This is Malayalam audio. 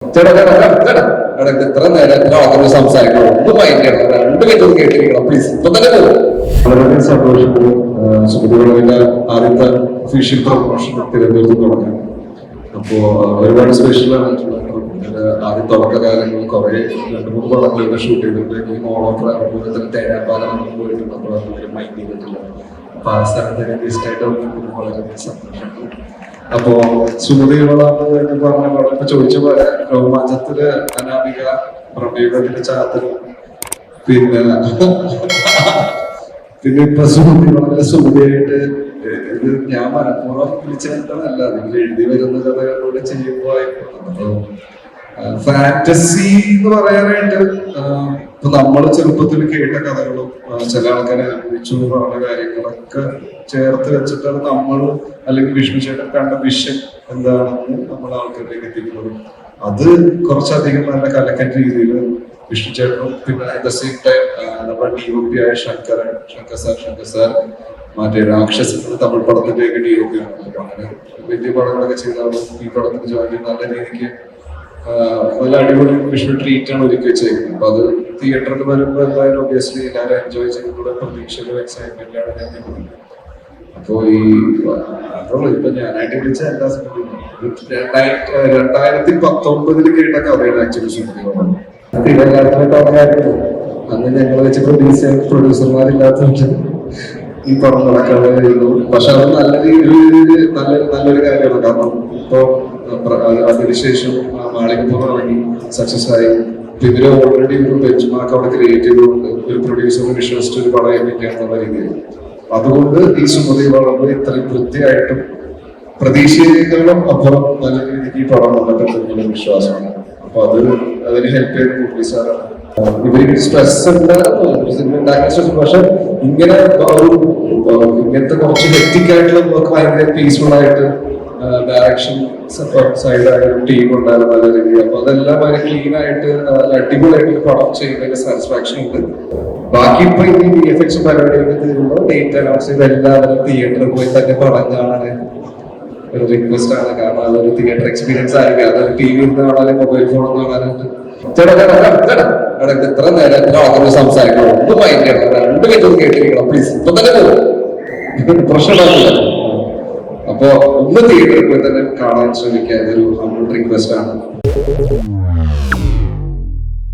ചേട്ടാ എത്ര നേരം ആൾക്കാർ സംസാരിക്കണം ഒന്ന് ഭയങ്കര 2 മിനിറ്റ് കേട്ടിരിക്കണം പ്ലീസ് ഇപ്പൊ തന്നെ പോകും. വളരെയധികം സന്തോഷമുണ്ട്. സുഹൃത്തുക്കളുടെ ആദ്യത്തെ ഒഫീഷ്യൽ പ്രൊമോഷൻ തിരുവനന്തപുരത്ത് തുടങ്ങാൻ. അപ്പോ ഒരുപാട് സ്പെഷ്യൽ ആയിട്ടുള്ള ആദ്യ തുടക്കകാലങ്ങളിൽ കുറെ 2-3 പടങ്ങളൊക്കെ ഷൂട്ട് ചെയ്തിട്ട് ഈ മോളോത്ര അതുപോലെ തന്നെ തേരാപ്പാലം പോയിട്ടുണ്ട്. അപ്പോൾ അതൊരു മൈൻഡ് ചെയ്തിട്ടില്ല. അപ്പൊ ആ സ്ഥലത്ത് ഗസ്റ്റായിട്ട് വളരെയധികം സന്തോഷമുണ്ട്. അപ്പോ സുമതികളാണ് എന്ന് പറഞ്ഞ പടം ഇപ്പൊ ചോദിച്ച പോലെ രോമാഞ്ചത്തില് അനാമിക പ്രമേയത്തിന്റെ ചാത്തൻ പിന്നെ ഇപ്പൊ സുമതി വളരെ സുമതിയായിട്ട് ഇത് ഞാൻ മനഃപൂർവ്വം വിളിച്ചതല്ല നിങ്ങൾ എഴുതി വരുന്ന കഥകളിലൂടെ ചെയ്യുമ്പോ ഫാന്റസി എന്ന് പറയാനായിട്ട് ഇപ്പൊ നമ്മള് ചെറുപ്പത്തിൽ കേട്ട കഥകളും ചില ആൾക്കാരെ അനുഭവിച്ചു പറഞ്ഞ കാര്യങ്ങളൊക്കെ ചേർത്ത് വെച്ചിട്ടാണ് നമ്മൾ അല്ലെങ്കിൽ വിഷ്ണു ചേട്ടൻ കണ്ട വിഷൻ എന്താണെന്ന് നമ്മൾ ആൾക്കാരിലേക്ക് എത്തിക്കുന്നത്. അത് കുറച്ചധികം നല്ല കലക്കൻ രീതിയിൽ വിഷ്ണു ചേട്ടനും പിന്നെ അറ്റ് ദ സെയിം ടൈം നമ്മുടെ DOP ആയ ശങ്കർ സാർ മറ്റേ രാക്ഷസ തമിഴ് പടത്തിന്റെയൊക്കെ DOP ആണ്. അങ്ങനെ വലിയ പടങ്ങളൊക്കെ ചെയ്താണ് ഈ പടത്തിന് ജോയിൻ നല്ല രീതിക്ക് നല്ല അടിപൊളി വിഷ്വൽ ട്രീറ്റ് ആണ് ഒരുക്കി വെച്ചേക്കുന്നത്. അപ്പൊ അത് തിയേറ്ററിൽ വരുമ്പോൾ എല്ലാവരും ഒബ്വിയസ്ലി എല്ലാവരും എൻജോയ് ചെയ്യുന്നതിലൂടെ പ്രതീക്ഷയിലും എക്സൈറ്റ്മെന്റിലാണ് ഞാൻ നിൽക്കുന്നത്. അപ്പോ ഈ ഇപ്പൊ ഞാനായിട്ട് വിളിച്ച എല്ലാ 2019 കേട്ട കഥയാണ് ആക്ച്വലി സുമതികളാണ്. അന്ന് ഞങ്ങൾ വെച്ച് പ്രൊഡ്യൂസർമാരില്ലാത്ത ഈ പടം നടക്കാതെയായിരുന്നു. പക്ഷെ അത് നല്ല രീതിയിൽ നല്ലൊരു കാര്യമാണ്. കാരണം ഇപ്പൊ അതിനുശേഷം മാളികപ്പുറം ഇറങ്ങി സക്സസ് ആയി. ഇവര് ഓൾറെഡി ഒരു ബെഞ്ച് മാർക്ക് അവിടെ ക്രിയേറ്റ് ചെയ്തുകൊണ്ട് ഒരു പ്രൊഡ്യൂസറിനെ വിശ്വസിച്ച് ഒരു പടം ഏൽപ്പിക്കാന്നുള്ള രീതിയിൽ അതുകൊണ്ട് ഈ സുമതി വളർന്ന് ഇത്രയും വൃത്തിയായിട്ടും പ്രതീക്ഷകളും അപ്പുറം നല്ല രീതിക്ക് ഈ പടം വന്നിട്ടുള്ള വിശ്വാസമാണ്. അപ്പൊ അതിന് ഹെൽപ്പ് ചെയ്ത് കൂട്ടി സാറാണ്. ഇവർക്ക് സ്ട്രെസ് ഉണ്ട്, പക്ഷെ ഇങ്ങനത്തെ കുറച്ച് ഹെക്റ്റിക് ആയിട്ടുള്ള വർക്ക് ഭയങ്കര പീസ്ഫുൾ ആയിട്ട് ഡയറക്ഷൻ സൈഡായാലും ടീം ഉണ്ടായിരുന്നു നല്ല രീതിയിൽ. അപ്പൊ അതെല്ലാം ഭയങ്കര ക്ലീൻ ആയിട്ട് അടിപൊളിയായിട്ട് പടം ചെയ്യുന്നതിന്റെ സാറ്റിസ്ഫാക്ഷൻ ഉണ്ട്. ബാക്കി ഇപ്പൊ ഈ VFX പരിപാടിയൊക്കെ തീരുമ്പോൾ ഡേറ്റ് അനൗൺസ് ചെയ്ത് എല്ലാവരും തിയേറ്ററിൽ പോയി തന്നെ പടം കാണാൻ ഒരു റിക്വസ്റ്റ് ആണ്. കാരണം അതൊരു തിയേറ്റർ എക്സ്പീരിയൻസ് ആയിരിക്കും. അതൊരു TV കാണാനും മൊബൈൽ ഫോൺ കാണാനുണ്ട്. എത്ര നേരം ആൾക്കാർ സംസാരിക്കണം ഒന്ന് ഭയങ്കര 2 മിനിറ്റ് കേട്ടിരിക്കണം പ്ലീസ് ഇപ്പൊ തന്നെ പോകും. പ്രശ്നമില്ല. അപ്പൊ ഒന്ന് തിയേറ്ററിൽ പോയി തന്നെ കാണാൻ ശ്രമിക്കുക. ഇതൊരു ഹംബിൾ റിക്വസ്റ്റ് ആണ്.